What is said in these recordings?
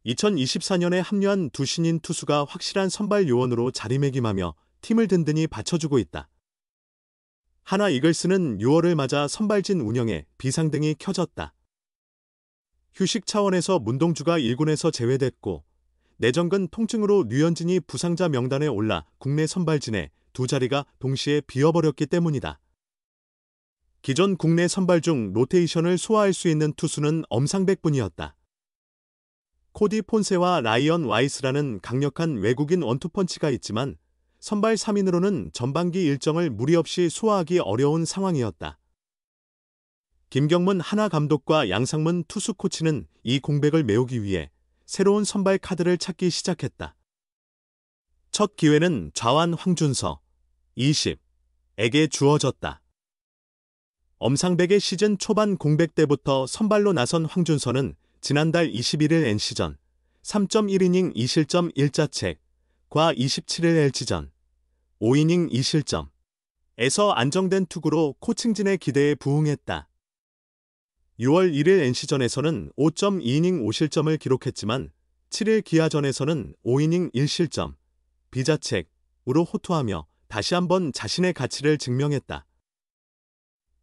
2024년에 합류한 두 신인 투수가 확실한 선발 요원으로 자리매김하며 팀을 든든히 받쳐주고 있다. 하나 이글스는 6월을 맞아 선발진 운영에 비상등이 켜졌다. 휴식 차원에서 문동주가 1군에서 제외됐고 내전근 통증으로 류현진이 부상자 명단에 올라 국내 선발진에 두 자리가 동시에 비어버렸기 때문이다. 기존 국내 선발 중 로테이션을 소화할 수 있는 투수는 엄상백뿐이었다. 코디 폰세와 라이언 와이스라는 강력한 외국인 원투펀치가 있지만 선발 3인으로는 전반기 일정을 무리 없이 소화하기 어려운 상황이었다. 김경문 하나 감독과 양상문 투수 코치는 이 공백을 메우기 위해 새로운 선발 카드를 찾기 시작했다. 첫 기회는 좌완 황준서, 20에게 주어졌다. 엄상백의 시즌 초반 공백 때부터 선발로 나선 황준서는 지난달 21일 NC전 3.1이닝 2실점 1자책, 과 27일 LG전 5이닝 2실점에서 안정된 투구로 코칭진의 기대에 부응했다. 6월 1일 NC전에서는 5.2이닝 5실점을 기록했지만 7일 기아전에서는 5이닝 1실점, 비자책으로 호투하며 다시 한번 자신의 가치를 증명했다.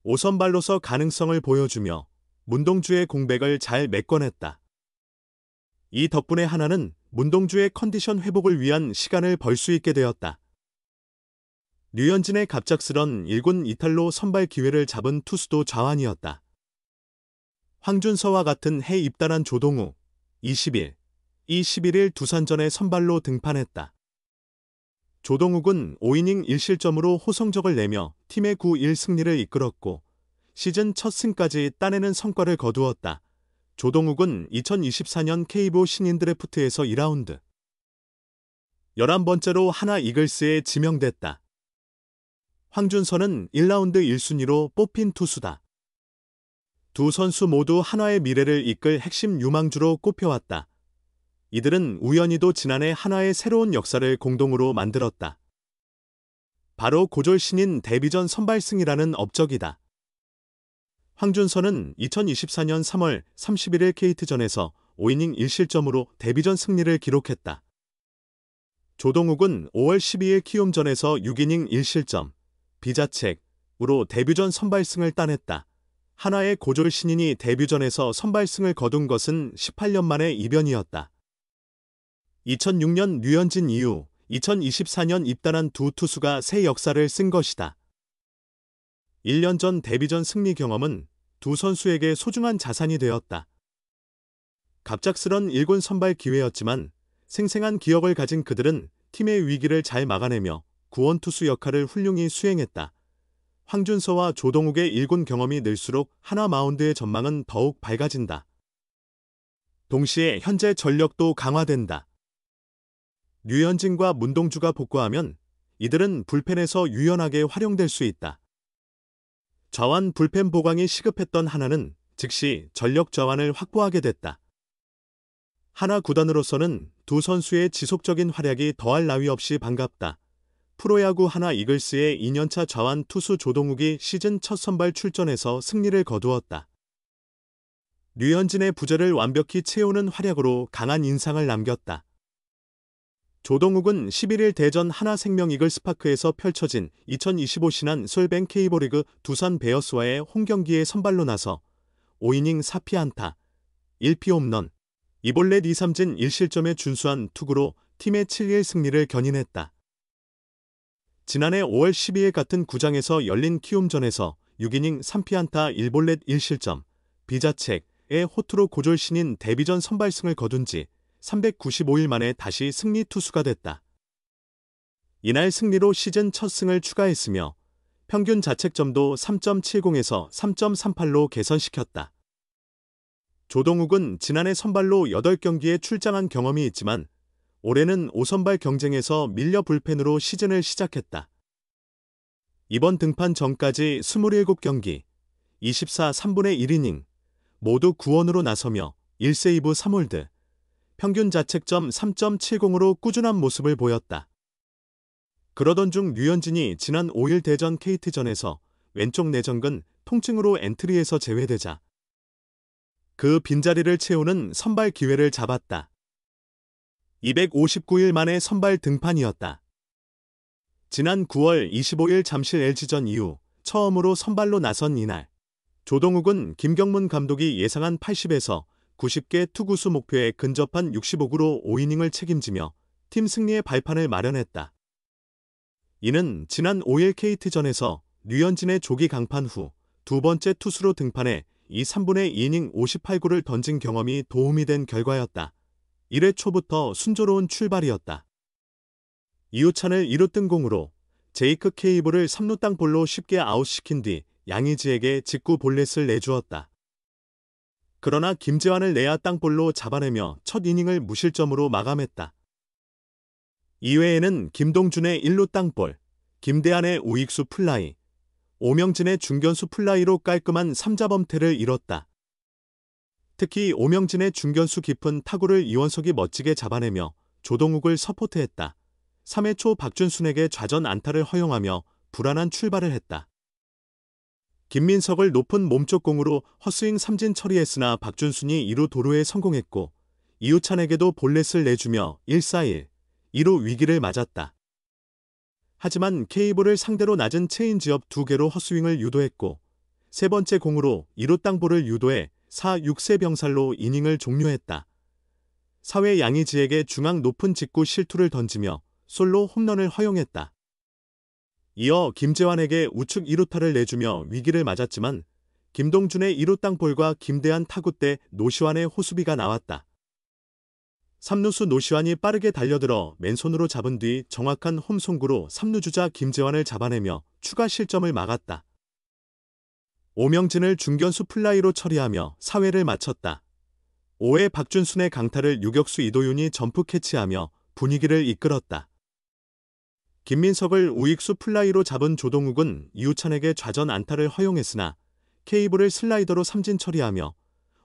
5선발로서 가능성을 보여주며 문동주의 공백을 잘 메꿔냈다. 이 덕분에 하나는 문동주의 컨디션 회복을 위한 시간을 벌 수 있게 되었다. 류현진의 갑작스런 1군 이탈로 선발 기회를 잡은 투수도 좌완이었다. 황준서와 같은 해 입단한 조동우, 20일, 11일 두산전에 선발로 등판했다. 조동욱은 5이닝 1실점으로 호성적을 내며 팀의 9-1 승리를 이끌었고 시즌 첫 승까지 따내는 성과를 거두었다. 조동욱은 2024년 KBO 신인 드래프트에서 2라운드 11번째로 하나 이글스에 지명됐다. 황준서는 1라운드 1순위로 뽑힌 투수다. 두 선수 모두 한화의 미래를 이끌 핵심 유망주로 꼽혀왔다. 이들은 우연히도 지난해 한화의 새로운 역사를 공동으로 만들었다. 바로 고졸 신인 데뷔전 선발승이라는 업적이다. 황준서는 2024년 3월 31일 KT전에서 5이닝 1실점으로 데뷔전 승리를 기록했다. 조동욱은 5월 12일 키움전에서 6이닝 1실점, 비자책으로 데뷔전 선발승을 따냈다. 한화의 고졸 신인이 데뷔전에서 선발승을 거둔 것은 18년 만의 이변이었다. 2006년 류현진 이후 2024년 입단한 두 투수가 새 역사를 쓴 것이다. 1년 전 데뷔전 승리 경험은 두 선수에게 소중한 자산이 되었다. 갑작스런 1군 선발 기회였지만 생생한 기억을 가진 그들은 팀의 위기를 잘 막아내며 구원 투수 역할을 훌륭히 수행했다. 황준서와 조동욱의 1군 경험이 늘수록 한화 마운드의 전망은 더욱 밝아진다. 동시에 현재 전력도 강화된다. 류현진과 문동주가 복구하면 이들은 불펜에서 유연하게 활용될 수 있다. 좌완 불펜 보강이 시급했던 하나는 즉시 전력 좌완을 확보하게 됐다. 하나 구단으로서는 두 선수의 지속적인 활약이 더할 나위 없이 반갑다. 프로야구 하나 이글스의 2년차 좌완 투수 조동욱이 시즌 첫 선발 출전에서 승리를 거두었다. 류현진의 부재를 완벽히 채우는 활약으로 강한 인상을 남겼다. 조동욱은 11일 대전 하나생명 이글스파크에서 펼쳐진 2025 신한 솔뱅 K리그 두산 베어스와의 홈경기에 선발로 나서 5이닝 4피안타, 1피 홈런, 2볼넷 2삼진 1실점에 준수한 투구로 팀의 7-1 승리를 견인했다. 지난해 5월 12일 같은 구장에서 열린 키움전에서 6이닝 3피안타 1볼넷 1실점, 비자책의 호투로 고졸 신인 데뷔전 선발승을 거둔 지 395일 만에 다시 승리 투수가 됐다. 이날 승리로 시즌 첫 승을 추가했으며 평균 자책점도 3.70에서 3.38로 개선시켰다. 조동욱은 지난해 선발로 8경기에 출장한 경험이 있지만 올해는 5선발 경쟁에서 밀려 불펜으로 시즌을 시작했다. 이번 등판 전까지 27경기, 24 3분의 1이닝, 모두 구원으로 나서며 1세이브 3홀드, 평균 자책점 3.70으로 꾸준한 모습을 보였다. 그러던 중 류현진이 지난 5일 대전 KT전에서 왼쪽 내전근 통증으로 엔트리에서 제외되자 그 빈자리를 채우는 선발 기회를 잡았다. 259일 만에 선발 등판이었다. 지난 9월 25일 잠실 LG전 이후 처음으로 선발로 나선 이날, 조동욱은 김경문 감독이 예상한 80에서 90개 투구수 목표에 근접한 65구로 5이닝을 책임지며 팀 승리의 발판을 마련했다. 이는 지난 5일 KT전에서 류현진의 조기 강판 후 두 번째 투수로 등판해 2, 3분의 2이닝 58구를 던진 경험이 도움이 된 결과였다. 1회 초부터 순조로운 출발이었다. 이우찬을 2루 뜬공으로 제이크 케이블을 3루 땅볼로 쉽게 아웃시킨 뒤 양의지에게 직구 볼넷을 내주었다. 그러나 김재환을 내야 땅볼로 잡아내며 첫 이닝을 무실점으로 마감했다. 2회에는 김동준의 1루 땅볼, 김대한의 우익수 플라이, 오명진의 중견수 플라이로 깔끔한 3자범퇴를 이뤘다. 특히 오명진의 중견수 깊은 타구를 이원석이 멋지게 잡아내며 조동욱을 서포트했다. 3회 초 박준순에게 좌전 안타를 허용하며 불안한 출발을 했다. 김민석을 높은 몸쪽 공으로 헛스윙 삼진 처리했으나 박준순이 2루 도루에 성공했고 이우찬에게도 볼넷을 내주며 1-4-1, 2루 위기를 맞았다. 하지만 케이블을 상대로 낮은 체인지업 2개로 헛스윙을 유도했고 세 번째 공으로 2루 땅볼을 유도해 4-6세 병살로 이닝을 종료했다. 4회 양의지에게 중앙 높은 직구 실투를 던지며 솔로 홈런을 허용했다. 이어 김재환에게 우측 2루타를 내주며 위기를 맞았지만 김동준의 2루 땅볼과 김대한 타구 때 노시환의 호수비가 나왔다. 3루수 노시환이 빠르게 달려들어 맨손으로 잡은 뒤 정확한 홈송구로 3루 주자 김재환을 잡아내며 추가 실점을 막았다. 오명진을 중견수 플라이로 처리하며 4회를 마쳤다. 5회 박준순의 강타를 유격수 이도윤이 점프 캐치하며 분위기를 이끌었다. 김민석을 우익수 플라이로 잡은 조동욱은 이우찬에게 좌전 안타를 허용했으나 케이블을 슬라이더로 삼진 처리하며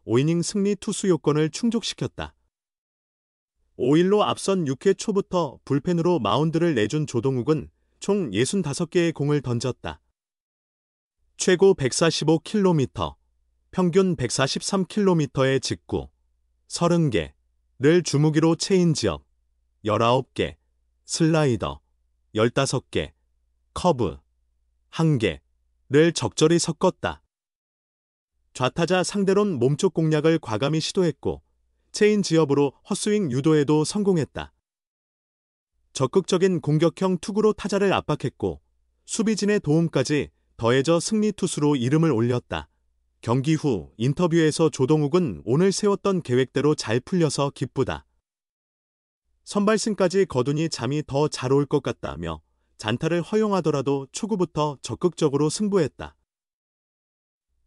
5이닝 승리 투수 요건을 충족시켰다. 5-1로 앞선 6회 초부터 불펜으로 마운드를 내준 조동욱은 총 65개의 공을 던졌다. 최고 145km, 평균 143km의 직구, 30개를 주무기로 체인지업, 19개, 슬라이더, 15개, 커브, 1개를 적절히 섞었다. 좌타자 상대론 몸쪽 공략을 과감히 시도했고 체인지업으로 헛스윙 유도에도 성공했다. 적극적인 공격형 투구로 타자를 압박했고 수비진의 도움까지 더해져 승리 투수로 이름을 올렸다. 경기 후 인터뷰에서 조동욱은 오늘 세웠던 계획대로 잘 풀려서 기쁘다. 선발승까지 거두니 잠이 더 잘 올 것 같다며 잔타를 허용하더라도 초구부터 적극적으로 승부했다.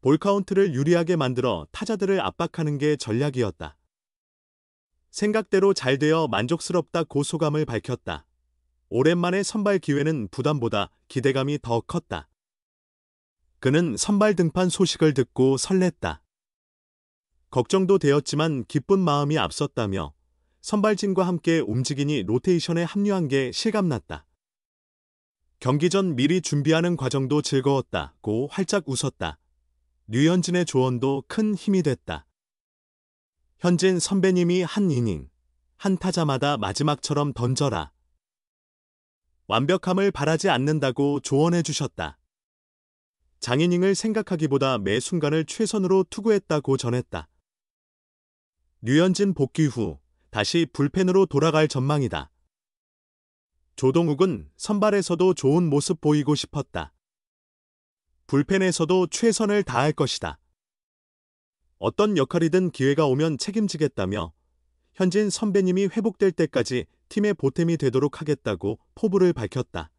볼카운트를 유리하게 만들어 타자들을 압박하는 게 전략이었다. 생각대로 잘 되어 만족스럽다고 소감을 밝혔다. 오랜만에 선발 기회는 부담보다 기대감이 더 컸다. 그는 선발 등판 소식을 듣고 설렜다. 걱정도 되었지만 기쁜 마음이 앞섰다며 선발진과 함께 움직이니 로테이션에 합류한 게 실감났다. 경기 전 미리 준비하는 과정도 즐거웠다고 활짝 웃었다. 류현진의 조언도 큰 힘이 됐다. 현진 선배님이 한 이닝, 한 타자마다 마지막처럼 던져라. 완벽함을 바라지 않는다고 조언해 주셨다. 장이닝을 생각하기보다 매 순간을 최선으로 투구했다고 전했다. 류현진 복귀 후 다시 불펜으로 돌아갈 전망이다. 조동욱은 선발에서도 좋은 모습 보이고 싶었다. 불펜에서도 최선을 다할 것이다. 어떤 역할이든 기회가 오면 책임지겠다며 현진 선배님이 회복될 때까지 팀의 보탬이 되도록 하겠다고 포부를 밝혔다.